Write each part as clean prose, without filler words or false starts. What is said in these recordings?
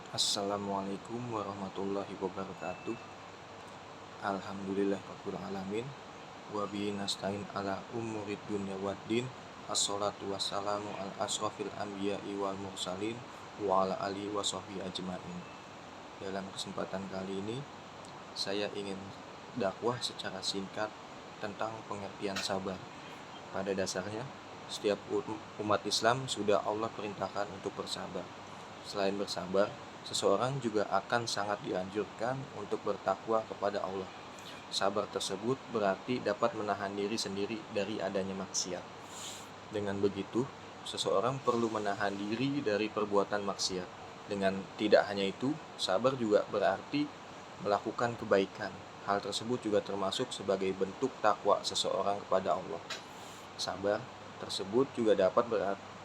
Assalamualaikum warahmatullahi wabarakatuh. Alhamdulillahirabbil alamin. Wa bihi nasta'in ala umurid dunya waddin. Assalatu wassalamu ala asrofil anbiya'i wal mursalin wa ala alihi wa sahbihi ajmain. Dalam kesempatan kali ini saya ingin dakwah secara singkat tentang pengertian sabar. Pada dasarnya, setiap umat Islam sudah Allah perintahkan untuk bersabar. Selain bersabar, seseorang juga akan sangat dianjurkan untuk bertakwa kepada Allah. Sabar tersebut berarti dapat menahan diri sendiri dari adanya maksiat. Dengan begitu, seseorang perlu menahan diri dari perbuatan maksiat. Dengan tidak hanya itu, sabar juga berarti melakukan kebaikan. Hal tersebut juga termasuk sebagai bentuk takwa seseorang kepada Allah. Sabar tersebut juga dapat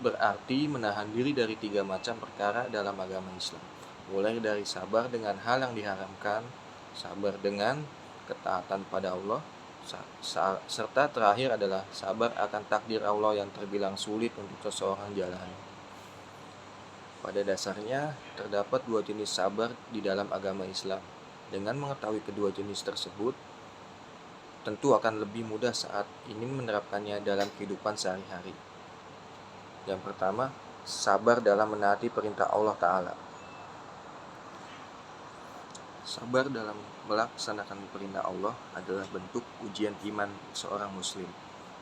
berarti menahan diri dari 3 macam perkara dalam agama Islam. Mulai dari sabar dengan hal yang diharamkan, sabar dengan ketaatan pada Allah, serta terakhir adalah sabar akan takdir Allah yang terbilang sulit untuk seseorang jalani. Pada dasarnya, terdapat 2 jenis sabar di dalam agama Islam. Dengan mengetahui kedua jenis tersebut, tentu akan lebih mudah saat ingin menerapkannya dalam kehidupan sehari-hari. Yang pertama, sabar dalam menaati perintah Allah Ta'ala. Sabar dalam melaksanakan perintah Allah adalah bentuk ujian iman seorang muslim.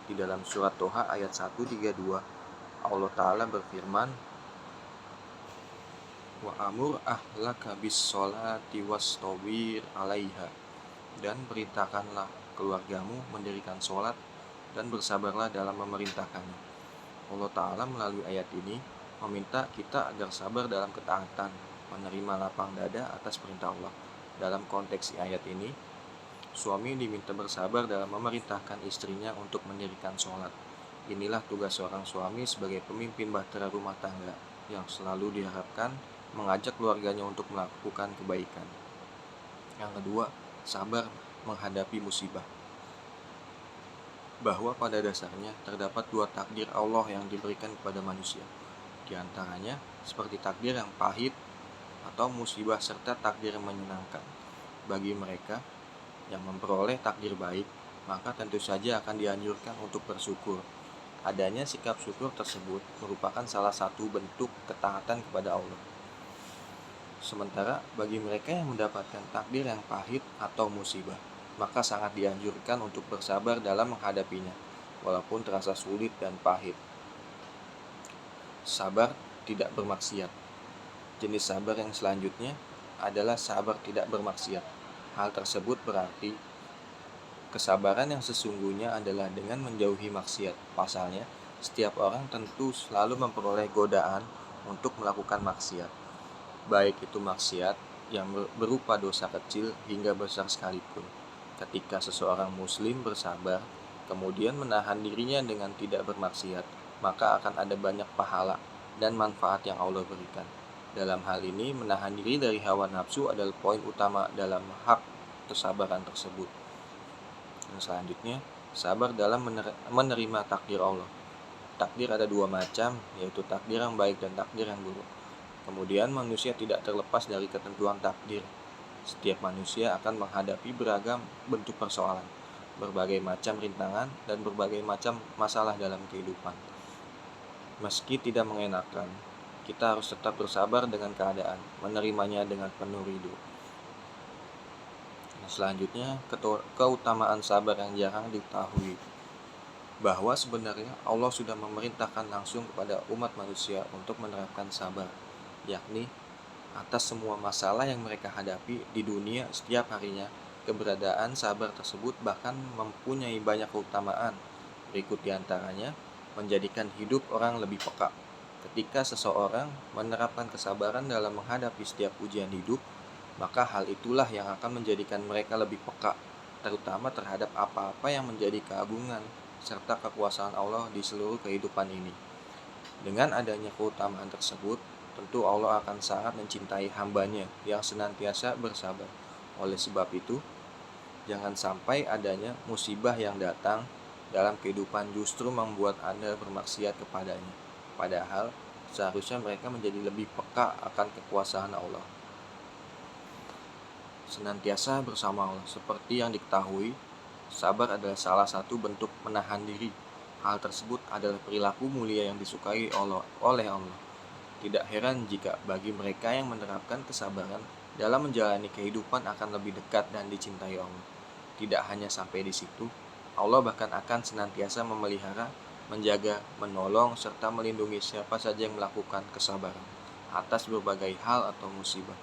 Di dalam surat Toha ayat 132, Allah Ta'ala berfirman, wa amur ahlaka bis sholati wastabir alaiha, dan perintahkanlah keluargamu mendirikan sholat dan bersabarlah dalam memerintahkannya. Allah Ta'ala melalui ayat ini meminta kita agar sabar dalam ketaatan, menerima lapang dada atas perintah Allah. Dalam konteks ayat ini, suami diminta bersabar dalam memerintahkan istrinya untuk mendirikan sholat. Inilah tugas seorang suami sebagai pemimpin bahtera rumah tangga yang selalu diharapkan mengajak keluarganya untuk melakukan kebaikan. Yang kedua, sabar menghadapi musibah. Bahwa pada dasarnya terdapat 2 takdir Allah yang diberikan kepada manusia. Di antaranya seperti takdir yang pahit atau musibah serta takdir yang menyenangkan. Bagi mereka yang memperoleh takdir baik, maka tentu saja akan dianjurkan untuk bersyukur. Adanya sikap syukur tersebut merupakan salah satu bentuk ketaatan kepada Allah. Sementara bagi mereka yang mendapatkan takdir yang pahit atau musibah, maka sangat dianjurkan untuk bersabar dalam menghadapinya, walaupun terasa sulit dan pahit. Sabar tidak bermaksiat. Jenis sabar yang selanjutnya adalah sabar tidak bermaksiat. Hal tersebut berarti kesabaran yang sesungguhnya adalah dengan menjauhi maksiat. Pasalnya, setiap orang tentu selalu memperoleh godaan untuk melakukan maksiat. Baik itu maksiat yang berupa dosa kecil hingga besar sekalipun. Ketika seseorang muslim bersabar, kemudian menahan dirinya dengan tidak bermaksiat, maka akan ada banyak pahala dan manfaat yang Allah berikan. Dalam hal ini, menahan diri dari hawa nafsu adalah poin utama dalam hak kesabaran tersebut. Yang selanjutnya, sabar dalam menerima takdir Allah. Takdir ada 2 macam, yaitu takdir yang baik dan takdir yang buruk. Kemudian manusia tidak terlepas dari ketentuan takdir. Setiap manusia akan menghadapi beragam bentuk persoalan, berbagai macam rintangan, dan berbagai macam masalah dalam kehidupan. Meski tidak mengenakan, kita harus tetap bersabar dengan keadaan, menerimanya dengan penuh ridho. Selanjutnya, keutamaan sabar yang jarang diketahui. Bahwa sebenarnya Allah sudah memerintahkan langsung kepada umat manusia untuk menerapkan sabar, yakni atas semua masalah yang mereka hadapi di dunia setiap harinya. Keberadaan sabar tersebut bahkan mempunyai banyak keutamaan. Berikut diantaranya, menjadikan hidup orang lebih peka. Ketika seseorang menerapkan kesabaran dalam menghadapi setiap ujian hidup, maka hal itulah yang akan menjadikan mereka lebih peka, terutama terhadap apa-apa yang menjadi keagungan serta kekuasaan Allah di seluruh kehidupan ini. Dengan adanya keutamaan tersebut, tentu Allah akan sangat mencintai hambanya yang senantiasa bersabar. Oleh sebab itu, jangan sampai adanya musibah yang datang dalam kehidupan justru membuat Anda bermaksiat kepadanya. Padahal, Seharusnya mereka menjadi lebih peka akan kekuasaan Allah, senantiasa bersama Allah. Seperti yang diketahui, sabar adalah salah satu bentuk menahan diri. Hal tersebut adalah perilaku mulia yang disukai oleh Allah. Tidak heran jika bagi mereka yang menerapkan kesabaran dalam menjalani kehidupan akan lebih dekat dan dicintai Allah. Tidak hanya sampai di situ, Allah bahkan akan senantiasa memelihara, menjaga, menolong, serta melindungi siapa saja yang melakukan kesabaran atas berbagai hal atau musibah.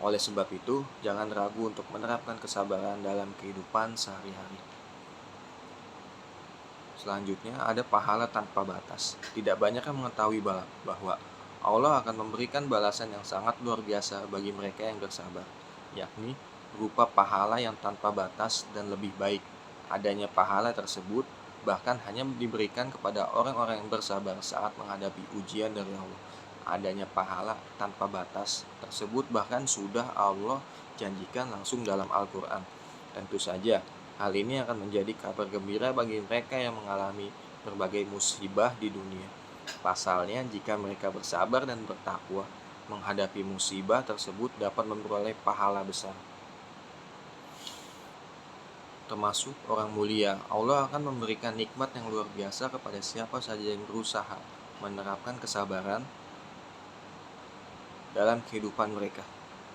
Oleh sebab itu, jangan ragu untuk menerapkan kesabaran dalam kehidupan sehari-hari. Selanjutnya, ada pahala tanpa batas. Tidak banyak yang mengetahui bahwa Allah akan memberikan balasan yang sangat luar biasa bagi mereka yang bersabar, yakni berupa pahala yang tanpa batas dan lebih baik. Adanya pahala tersebut bahkan hanya diberikan kepada orang-orang yang bersabar saat menghadapi ujian dari Allah. Adanya pahala tanpa batas tersebut bahkan sudah Allah janjikan langsung dalam Al-Quran. Tentu saja, hal ini akan menjadi kabar gembira bagi mereka yang mengalami berbagai musibah di dunia. Pasalnya, jika mereka bersabar dan bertakwa, menghadapi musibah tersebut dapat memperoleh pahala besar. Termasuk orang mulia, Allah akan memberikan nikmat yang luar biasa kepada siapa saja yang berusaha menerapkan kesabaran dalam kehidupan mereka.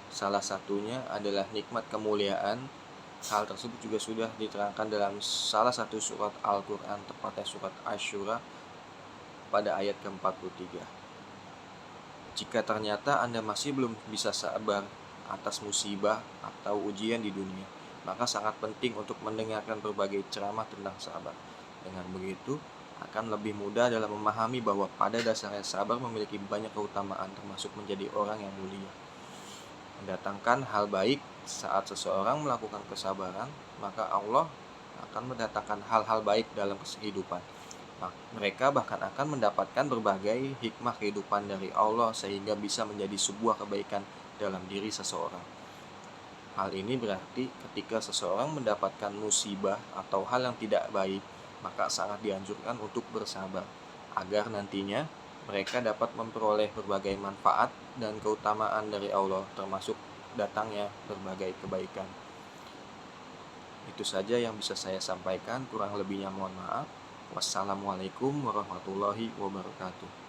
Salah satunya adalah nikmat kemuliaan. Hal tersebut juga sudah diterangkan dalam salah satu surat Al-Quran, tepatnya surat Asy-Syura pada ayat ke-43. Jika ternyata Anda masih belum bisa sabar atas musibah atau ujian di dunia, maka sangat penting untuk mendengarkan berbagai ceramah tentang sabar. Dengan begitu, akan lebih mudah dalam memahami bahwa pada dasarnya sabar memiliki banyak keutamaan, termasuk menjadi orang yang mulia. Mendatangkan hal baik saat seseorang melakukan kesabaran, maka Allah akan mendatangkan hal-hal baik dalam kehidupan. Mereka bahkan akan mendapatkan berbagai hikmah kehidupan dari Allah sehingga bisa menjadi sebuah kebaikan dalam diri seseorang. Hal ini berarti ketika seseorang mendapatkan musibah atau hal yang tidak baik, maka sangat dianjurkan untuk bersabar agar nantinya mereka dapat memperoleh berbagai manfaat dan keutamaan dari Allah, termasuk datangnya berbagai kebaikan. Itu saja yang bisa saya sampaikan, kurang lebihnya mohon maaf. Wassalamualaikum warahmatullahi wabarakatuh.